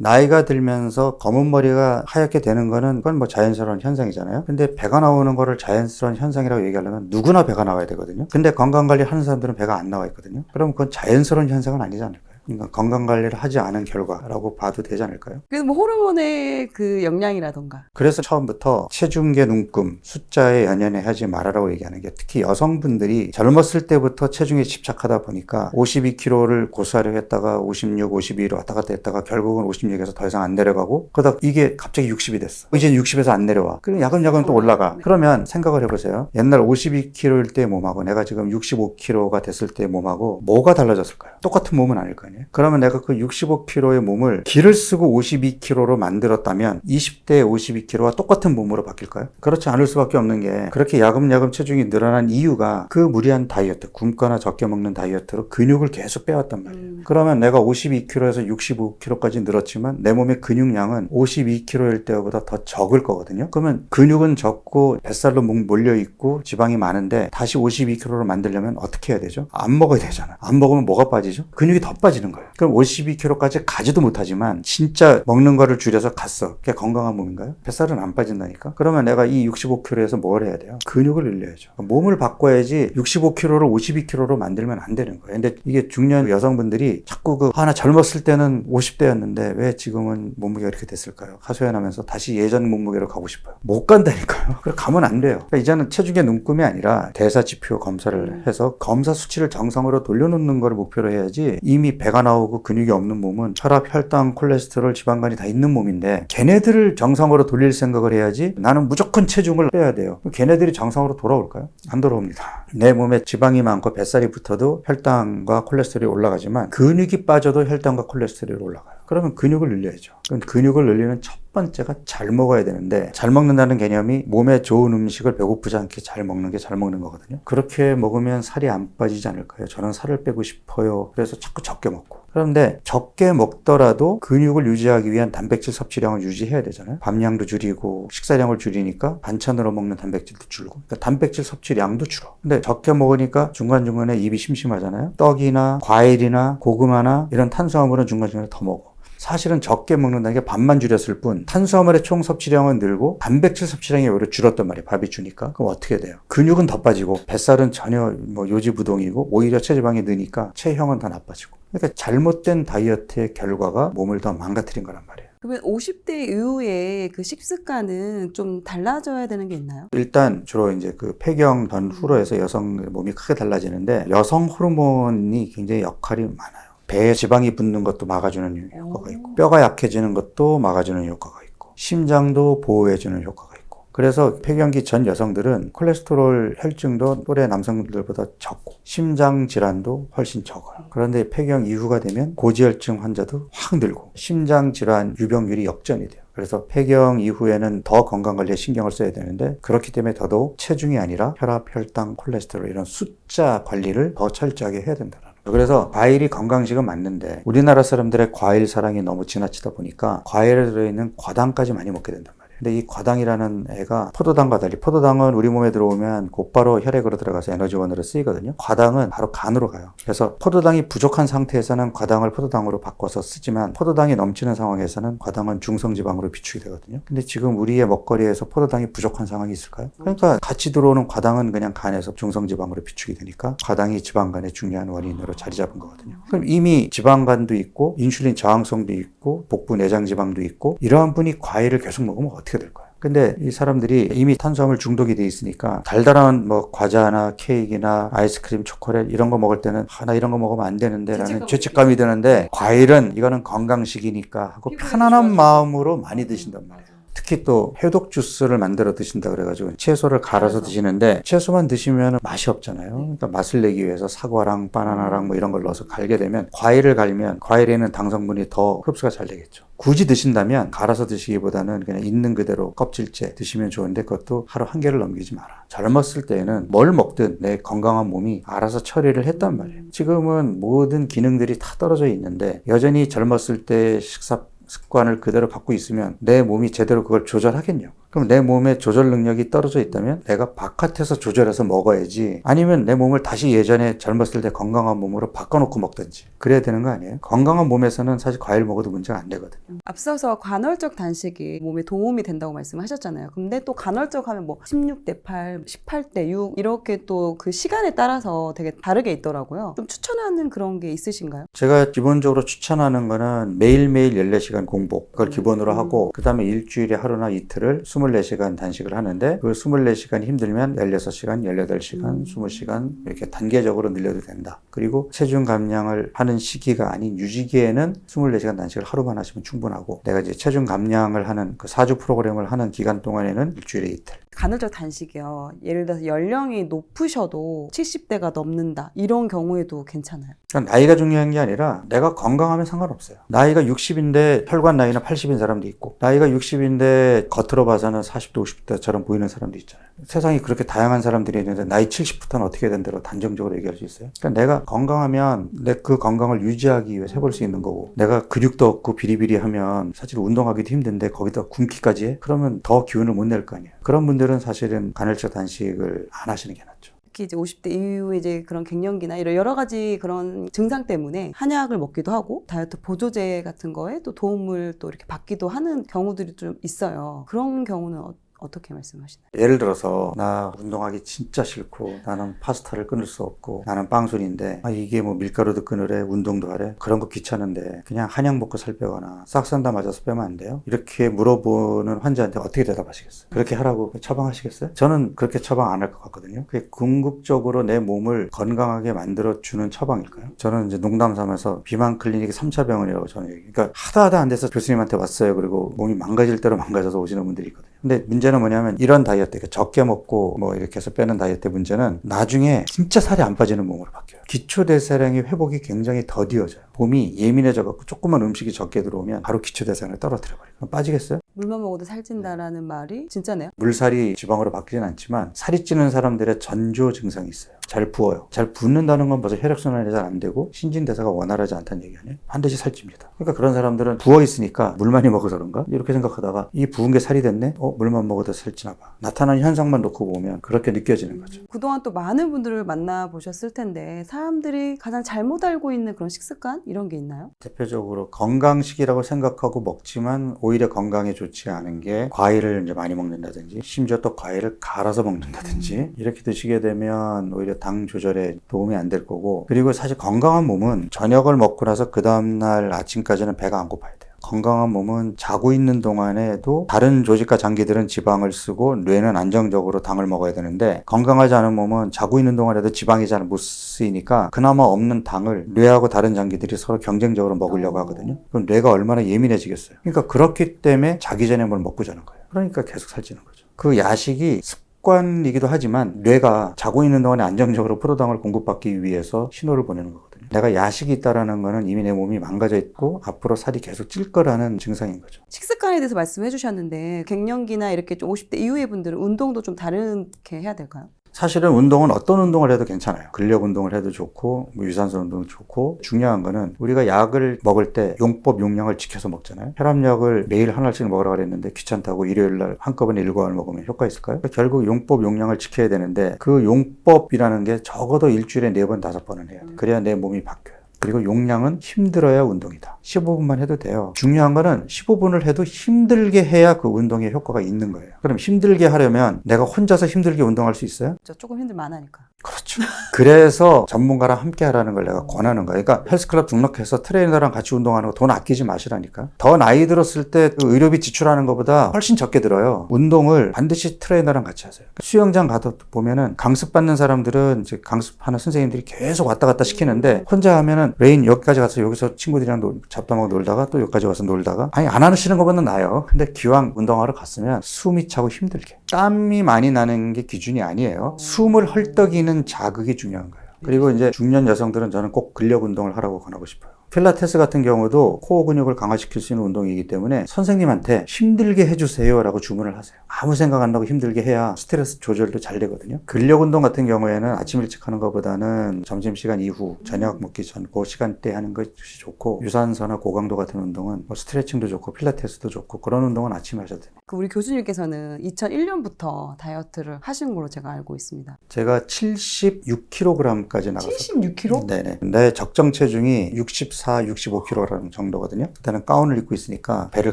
나이가 들면서 검은 머리가 하얗게 되는 거는 그건 뭐 자연스러운 현상이잖아요. 근데 배가 나오는 거를 자연스러운 현상이라고 얘기하려면 누구나 배가 나와야 되거든요. 근데 건강관리 하는 사람들은 배가 안 나와 있거든요. 그럼 그건 자연스러운 현상은 아니지 않을까요? 그러니까 건강관리를 하지 않은 결과라고 봐도 되지 않을까요? 그래서 뭐 호르몬의 그 영향이라던가. 그래서 처음부터 체중계 눈금, 숫자에 연연해하지 말아라고 얘기하는 게, 특히 여성분들이 젊었을 때부터 체중에 집착하다 보니까 52kg를 고수하려 했다가 56, 52로 왔다 갔다 했다가 결국은 56에서 더 이상 안 내려가고, 그러다 이게 갑자기 60이 됐어. 이제 60에서 안 내려와. 그럼 야금야금 또 올라가. 그러면 생각을 해보세요. 옛날 52kg일 때 몸하고 내가 지금 65kg가 됐을 때 몸하고 뭐가 달라졌을까요? 똑같은 몸은 아닐 거 아니에요. 그러면 내가 그 65kg의 몸을 기를 쓰고 52kg로 만들었다면 20대 52kg와 똑같은 몸으로 바뀔까요? 그렇지 않을 수밖에 없는 게, 그렇게 야금야금 체중이 늘어난 이유가 그 무리한 다이어트, 굶거나 적게 먹는 다이어트로 근육을 계속 빼왔단 말이에요. 그러면 내가 52kg에서 65kg까지 늘었지만 내 몸의 근육량은 52kg일 때보다 더 적을 거거든요. 그러면 근육은 적고 뱃살로 몰려있고 지방이 많은데 다시 52kg로 만들려면 어떻게 해야 되죠? 안 먹어야 되잖아. 안 먹으면 뭐가 빠지죠? 근육이 더 빠지는 거예요. 그럼 52kg까지 가지도 못하지만 진짜 먹는 거를 줄여서 갔어. 그게 건강한 몸인가요? 뱃살은 안 빠진다니까? 그러면 내가 이 65kg에서 뭘 해야 돼요? 근육을 늘려야죠. 몸을 바꿔야지 65kg를 52kg로 만들면 안 되는 거예요. 근데 이게 중년 여성분들이 자꾸 나 젊었을 때는 50대였는데 왜 지금은 몸무게가 이렇게 됐을까요? 하소연하면서 다시 예전 몸무게로 가고 싶어요. 못 간다니까요. 그래 가면 안 돼요. 그러니까 이제는 체중의 눈금이 아니라 대사 지표 검사를 해서 검사 수치를 정상으로 돌려놓는 걸 목표로 해야지, 이미 배가 나오고 근육이 없는 몸은 혈압, 혈당, 콜레스테롤, 지방간이 다 있는 몸인데 걔네들을 정상으로 돌릴 생각을 해야지 나는 무조건 체중을 빼야 돼요. 걔네들이 정상으로 돌아올까요? 안 돌아옵니다. 내 몸에 지방이 많고 뱃살이 붙어도 혈당과 콜레스테롤이 올라가지만 근육이 빠져도 혈당과 콜레스테롤이 올라가요. 그러면 근육을 늘려야죠. 그럼 근육을 늘리는 첫 번째가 잘 먹어야 되는데, 잘 먹는다는 개념이 몸에 좋은 음식을 배고프지 않게 잘 먹는 게 잘 먹는 거거든요. 그렇게 먹으면 살이 안 빠지지 않을까요? 저는 살을 빼고 싶어요. 그래서 자꾸 적게 먹고. 그런데 적게 먹더라도 근육을 유지하기 위한 단백질 섭취량을 유지해야 되잖아요. 밥량도 줄이고 식사량을 줄이니까 반찬으로 먹는 단백질도 줄고, 그러니까 단백질 섭취량도 줄어. 근데 적게 먹으니까 중간중간에 입이 심심하잖아요. 떡이나 과일이나 고구마나 이런 탄수화물은 중간중간에 더 먹어. 사실은 적게 먹는다는 게 밥만 줄였을 뿐 탄수화물의 총 섭취량은 늘고 단백질 섭취량이 오히려 줄었단 말이에요. 밥이 주니까. 그럼 어떻게 돼요? 근육은 더 빠지고 뱃살은 전혀 요지부동이고 오히려 체지방이 느니까 체형은 더 나빠지고. 그러니까 잘못된 다이어트의 결과가 몸을 더 망가뜨린 거란 말이에요. 그러면 50대 이후에 그 식습관은 좀 달라져야 되는 게 있나요? 일단 주로 이제 그 폐경 전후로 해서 여성 몸이 크게 달라지는데, 여성 호르몬이 굉장히 역할이 많아요. 배에 지방이 붙는 것도 막아주는 효과가 있고, 뼈가 약해지는 것도 막아주는 효과가 있고, 심장도 보호해주는 효과가 있고. 그래서 폐경기 전 여성들은 콜레스테롤 혈증도 또래 남성들보다 적고 심장 질환도 훨씬 적어요. 그런데 폐경 이후가 되면 고지혈증 환자도 확 늘고 심장 질환 유병률이 역전이 돼요. 그래서 폐경 이후에는 더 건강관리에 신경을 써야 되는데, 그렇기 때문에 더더욱 체중이 아니라 혈압, 혈당, 콜레스테롤 이런 숫자 관리를 더 철저하게 해야 된다는 거예요. 그래서 과일이 건강식은 맞는데 우리나라 사람들의 과일 사랑이 너무 지나치다 보니까 과일에 들어있는 과당까지 많이 먹게 된단 말이에요. 근데 이 과당이라는 애가 포도당과 달리, 포도당은 우리 몸에 들어오면 곧바로 혈액으로 들어가서 에너지원으로 쓰이거든요. 과당은 바로 간으로 가요. 그래서 포도당이 부족한 상태에서는 과당을 포도당으로 바꿔서 쓰지만, 포도당이 넘치는 상황에서는 과당은 중성지방으로 비축이 되거든요. 근데 지금 우리의 먹거리에서 포도당이 부족한 상황이 있을까요? 그러니까 같이 들어오는 과당은 그냥 간에서 중성지방으로 비축이 되니까 과당이 지방간의 중요한 원인으로 자리 잡은 거거든요. 그럼 이미 지방간도 있고 인슐린 저항성도 있고 복부 내장 지방도 있고, 이러한 분이 과일을 계속 먹으면 어떻게 될까요? 근데 이 사람들이 이미 탄수화물 중독이 돼 있으니까 달달한 뭐 과자나 케이크나 아이스크림, 초콜릿 이런 거 먹을 때는 나 이런 거 먹으면 안 되는데 라는 죄책감이 드는데, 과일은 이거는 건강식이니까 하고 편안한 마음으로 많이 드신단 말이에요. 특히 또 해독 주스를 만들어 드신다 그래가지고 채소를 갈아서 드시는데, 채소만 드시면 맛이 없잖아요. 그러니까 맛을 내기 위해서 사과랑 바나나랑 뭐 이런 걸 넣어서 갈게 되면, 과일을 갈면 과일에는 당성분이 더 흡수가 잘 되겠죠. 굳이 드신다면 갈아서 드시기보다는 그냥 있는 그대로 껍질째 드시면 좋은데, 그것도 하루 한 개를 넘기지 마라. 젊었을 때는 뭘 먹든 내 건강한 몸이 알아서 처리를 했단 말이에요. 지금은 모든 기능들이 다 떨어져 있는데 여전히 젊었을 때 식사 습관을 그대로 갖고 있으면 내 몸이 제대로 그걸 조절하겠냐고. 그럼 내 몸의 조절 능력이 떨어져 있다면 내가 바깥에서 조절해서 먹어야지, 아니면 내 몸을 다시 예전에 젊었을 때 건강한 몸으로 바꿔놓고 먹든지 그래야 되는 거 아니에요? 건강한 몸에서는 사실 과일 먹어도 문제가 안 되거든요. 앞서서 간헐적 단식이 몸에 도움이 된다고 말씀하셨잖아요. 근데 또 간헐적 하면 뭐 16대 8, 18대 6 이렇게 또 그 시간에 따라서 되게 다르게 있더라고요. 좀 추천하는 그런 게 있으신가요? 제가 기본적으로 추천하는 거는 매일매일 14시간 공복, 그걸 기본으로 하고 그 다음에 일주일에 하루나 이틀을 24시간 단식을 하는데, 그 24시간이 힘들면 16시간, 18시간, 20시간 이렇게 단계적으로 늘려도 된다. 그리고 체중 감량을 하는 시기가 아닌 유지기에는 24시간 단식을 하루만 하시면 충분하고, 내가 이제 체중 감량을 하는 그 4주 프로그램을 하는 기간 동안에는 일주일에 이틀. 간헐적 단식이요. 예를 들어서 연령이 높으셔도 70대가 넘는다. 이런 경우에도 괜찮아요. 그러니까 나이가 중요한 게 아니라 내가 건강하면 상관없어요. 나이가 60인데 혈관 나이는 80인 사람도 있고, 나이가 60인데 겉으로 봐서는 40대 50대처럼 보이는 사람도 있잖아요. 세상이 그렇게 다양한 사람들이 있는데 나이 70부터는 어떻게 된 대로 단정적으로 얘기할 수 있어요? 그러니까 내가 건강하면 내 그 건강을 유지하기 위해서 해볼 수 있는 거고, 내가 근육도 없고 비리비리하면 사실 운동하기도 힘든데 거기다 굶기까지 해? 그러면 더 기운을 못 낼 거 아니에요. 그런 분들은 사실은 간헐적 단식을 안 하시는 게 낫죠. 특히 이제 50대 이후에 이제 그런 갱년기나 이런 여러 가지 그런 증상 때문에 한약을 먹기도 하고 다이어트 보조제 같은 거에 또 도움을 또 이렇게 받기도 하는 경우들이 좀 있어요. 그런 경우는 어떻게 말씀하시나요? 예를 들어서 나 운동하기 진짜 싫고 나는 파스타를 끊을 수 없고 나는 빵순인데 이게 뭐 밀가루도 끊으래 운동도 하래 그런 거 귀찮은데 그냥 한약 먹고 살 빼거나 싹 산다 맞아서 빼면 안 돼요? 이렇게 물어보는 환자한테 어떻게 대답하시겠어요? 그렇게 하라고 처방하시겠어요? 저는 그렇게 처방 안 할 것 같거든요. 그게 궁극적으로 내 몸을 건강하게 만들어주는 처방일까요? 저는 이제 농담 삼아서 비만 클리닉 3차 병원이라고 저는 그러니까 하다 안 돼서 교수님한테 왔어요. 그리고 몸이 망가질 대로 망가져서 오시는 분들이 있거든요. 근데 문제는 뭐냐면 이런 다이어트, 그러니까 적게 먹고 뭐 이렇게 해서 빼는 다이어트 문제는 나중에 진짜 살이 안 빠지는 몸으로 바뀌어요. 기초대사량의 회복이 굉장히 더디어져요. 몸이 예민해져갖고 조금만 음식이 적게 들어오면 바로 기초대사량을 떨어뜨려버려요. 그럼 빠지겠어요? 물만 먹어도 살찐다라는 말이 진짜네요? 물살이 지방으로 바뀌진 않지만 살이 찌는 사람들의 전조 증상이 있어요. 잘 부어요. 잘 붓는다는 건 벌써 혈액순환이 잘 안 되고 신진대사가 원활하지 않다는 얘기 아니에요? 반드시 살찝니다. 그러니까 그런 사람들은 부어있으니까 물 많이 먹어서 그런가? 이렇게 생각하다가 이 부은 게 살이 됐네? 물만 먹어도 살찌나 봐. 나타나는 현상만 놓고 보면 그렇게 느껴지는 거죠. 그동안 또 많은 분들을 만나보셨을 텐데 사람들이 가장 잘못 알고 있는 그런 식습관? 이런 게 있나요? 대표적으로 건강식이라고 생각하고 먹지만 오히려 건강에 좋지 않은 게 과일을 이제 많이 먹는다든지 심지어 또 과일을 갈아서 먹는다든지 이렇게 드시게 되면 오히려 당 조절에 도움이 안 될 거고, 그리고 사실 건강한 몸은 저녁을 먹고 나서 그 다음날 아침까지는 배가 안 고파야 돼요. 건강한 몸은 자고 있는 동안에도 다른 조직과 장기들은 지방을 쓰고 뇌는 안정적으로 당을 먹어야 되는데, 건강하지 않은 몸은 자고 있는 동안에도 지방이 잘 못 쓰이니까 그나마 없는 당을 뇌하고 다른 장기들이 서로 경쟁적으로 먹으려고 하거든요. 그럼 뇌가 얼마나 예민해지겠어요. 그러니까 그렇기 때문에 자기 전에 뭘 먹고 자는 거예요. 그러니까 계속 살찌는 거죠. 그 야식이 습관이기도 하지만 뇌가 자고 있는 동안에 안정적으로 포도당을 공급받기 위해서 신호를 보내는 거거든요. 내가 야식이 있다라는 거는 이미 내 몸이 망가져 있고 앞으로 살이 계속 찔 거라는 증상인 거죠. 식습관에 대해서 말씀해 주셨는데 갱년기나 이렇게 좀 50대 이후의 분들은 운동도 좀 다르게 해야 될까요? 사실은 운동은 어떤 운동을 해도 괜찮아요. 근력 운동을 해도 좋고 뭐 유산소 운동도 좋고, 중요한 거는 우리가 약을 먹을 때 용법 용량을 지켜서 먹잖아요. 혈압약을 매일 하나씩 먹으라 그랬는데 귀찮다고 일요일날 한꺼번에 7알을 먹으면 효과 있을까요? 결국 용법 용량을 지켜야 되는데 그 용법이라는 게 적어도 일주일에 4번 5번은 해야 돼요. 그래야 내 몸이 바뀌어요. 그리고 용량은 힘들어야 운동이다. 15분만 해도 돼요. 중요한 거는 15분을 해도 힘들게 해야 그 운동에 효과가 있는 거예요. 그럼 힘들게 하려면 내가 혼자서 힘들게 운동할 수 있어요? 조금 힘들 만하니까. 그렇죠. 그래서 전문가랑 함께 하라는 걸 내가 권하는 거예요. 그러니까 헬스클럽 등록해서 트레이너랑 같이 운동하는 거 돈 아끼지 마시라니까. 더 나이 들었을 때 의료비 지출하는 것보다 훨씬 적게 들어요. 운동을 반드시 트레이너랑 같이 하세요. 수영장 가도 보면은 강습받는 사람들은 이제 강습하는 선생님들이 계속 왔다 갔다 시키는데, 혼자 하면은 레인 여기까지 가서 여기서 친구들이랑 잡담하고 놀다가 또 여기까지 와서 놀다가, 아니 안 하시는 것보다 나아요. 근데 기왕 운동하러 갔으면 숨이 차고 힘들게, 땀이 많이 나는 게 기준이 아니에요. 숨을 헐떡이는 자극이 중요한 거예요. 그리고 이제 중년 여성들은 저는 꼭 근력 운동을 하라고 권하고 싶어요. 필라테스 같은 경우도 코어 근육을 강화시킬 수 있는 운동이기 때문에 선생님한테 힘들게 해주세요 라고 주문을 하세요. 아무 생각 안 나고 힘들게 해야 스트레스 조절도 잘 되거든요. 근력 운동 같은 경우에는 아침 일찍 하는 것보다는 점심시간 이후 저녁 먹기 전 그 시간대 하는 것이 좋고, 유산소나 고강도 같은 운동은 뭐 스트레칭도 좋고 필라테스도 좋고 그런 운동은 아침에 하셔도 돼요. 그 우리 교수님께서는 2001년부터 다이어트를 하신 걸로 제가 알고 있습니다. 제가 76kg까지 나갔어요. 76kg? 네네. 내 적정 체중이 64, 65kg 정도거든요. 그때는 가운을 입고 있으니까 배를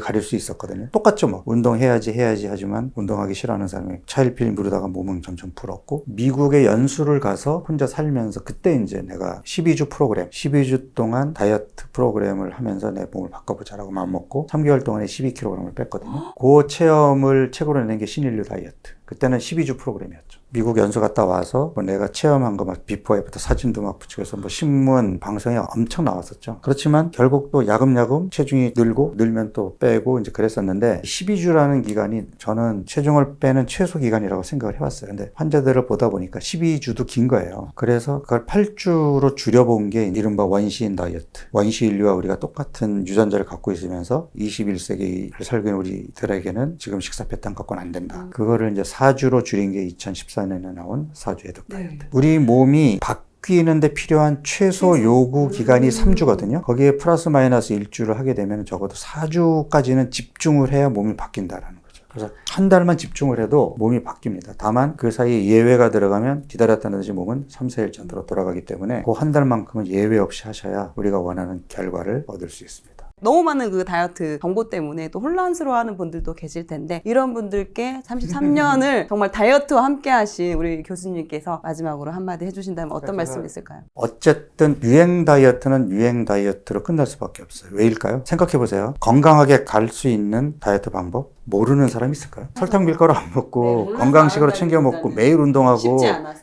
가릴 수 있었거든요. 똑같죠 뭐. 운동해야지 하지만 운동하기 싫어하는 사람이 차일피일 미루다가 몸은 점점 불었고, 미국에 연수를 가서 혼자 살면서 그때 이제 내가 12주 프로그램, 12주 동안 다이어트 프로그램을 하면서 내 몸을 바꿔보자라고 마음먹고 3개월 동안에 12kg을 뺐거든요. 그 체험을 책으로 낸 게 신인류 다이어트. 그때는 12주 프로그램이었죠. 미국 연수 갔다 와서 뭐 내가 체험한 거 막 비포 애프터 사진도 막 붙이고 해서 뭐 신문, 방송에 엄청 나왔었죠. 그렇지만 결국 또 야금야금 체중이 늘면 또 빼고 이제 그랬었는데, 12주라는 기간이 저는 체중을 빼는 최소 기간이라고 생각을 해왔어요. 근데 환자들을 보다 보니까 12주도 긴 거예요. 그래서 그걸 8주로 줄여본 게 이른바 원시인 다이어트. 원시 인류와 우리가 똑같은 유전자를 갖고 있으면서 21세기를 살고 있는 우리들에게는 지금 식사 패턴 갖고는 안 된다. 그거를 이제 4주로 줄인 게 2014년에 나온 4주 해독 다이어트. 우리 몸이 바뀌는데 필요한 최소 요구 기간이 3주거든요. 거기에 플러스 마이너스 1주를 하게 되면 적어도 4주까지는 집중을 해야 몸이 바뀐다라는 거죠. 그래서 한 달만 집중을 해도 몸이 바뀝니다. 다만 그 사이에 예외가 들어가면 기다렸다는 듯이 몸은 3, 4일 전으로 돌아가기 때문에 그 한 달만큼은 예외 없이 하셔야 우리가 원하는 결과를 얻을 수 있습니다. 너무 많은 그 다이어트 정보 때문에 또 혼란스러워하는 분들도 계실 텐데, 이런 분들께 33년을 정말 다이어트와 함께 하신 우리 교수님께서 마지막으로 한마디 해주신다면 어떤 말씀이 있을까요? 어쨌든 유행 다이어트는 유행 다이어트로 끝날 수밖에 없어요. 왜일까요? 생각해보세요. 건강하게 갈 수 있는 다이어트 방법 모르는 사람이 있을까요? 설탕 밀가루 안 먹고 건강식으로 챙겨 먹고 매일 운동하고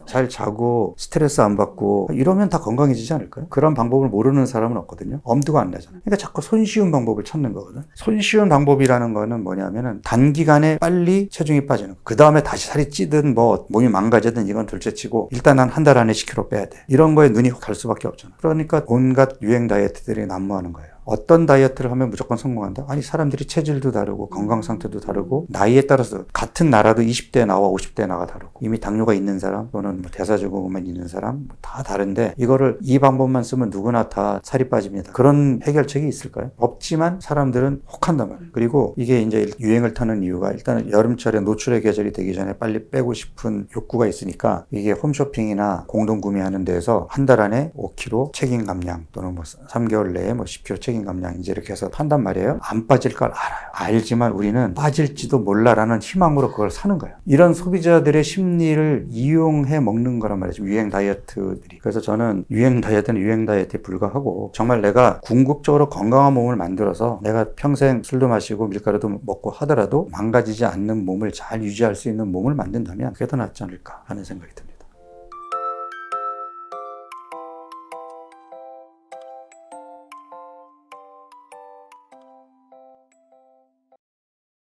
잘 자고 스트레스 안 받고 이러면 다 건강해지지 않을까요? 그런 방법을 모르는 사람은 없거든요. 엄두가 안 나잖아요. 그러니까 자꾸 손쉬운 방법을 찾는 거거든. 손쉬운 방법이라는 거는 뭐냐면은 단기간에 빨리 체중이 빠지는 거. 그 다음에 다시 살이 찌든 뭐 몸이 망가지든 이건 둘째치고 일단 난 한 달 안에 10kg 빼야 돼. 이런 거에 눈이 갈 수밖에 없잖아. 그러니까 온갖 유행 다이어트들이 난무하는 거예요. 어떤 다이어트를 하면 무조건 성공한다? 아니, 사람들이 체질도 다르고 건강 상태도 다르고 나이에 따라서 같은 나라도 20대 나와 50대 나가 다르고 이미 당뇨가 있는 사람 또는 뭐 대사증후군만 있는 사람 다 다른데, 이거를 이 방법만 쓰면 누구나 다 살이 빠집니다. 그런 해결책이 있을까요? 없지만 사람들은 혹한단 말이에요. 그리고 이게 이제 유행을 타는 이유가 일단은 여름철에 노출의 계절이 되기 전에 빨리 빼고 싶은 욕구가 있으니까 이게 홈쇼핑이나 공동 구매하는 데에서 한 달 안에 5kg 책임 감량 또는 뭐 3개월 내에 뭐 10kg 책임 감량 이제 이렇게 해서 판단 말이에요. 안 빠질 걸 알아요. 알지만 우리는 빠질지도 몰라라는 희망으로 그걸 사는 거예요. 이런 소비자들의 심리를 이용해 먹는 거란 말이죠. 유행 다이어트들이. 그래서 저는 유행 다이어트는 유행 다이어트에 불과하고, 정말 내가 궁극적으로 건강한 몸을 만들어서 내가 평생 술도 마시고 밀가루도 먹고 하더라도 망가지지 않는 몸을 잘 유지할 수 있는 몸을 만든다면 그게 더 낫지 않을까 하는 생각이 듭니다.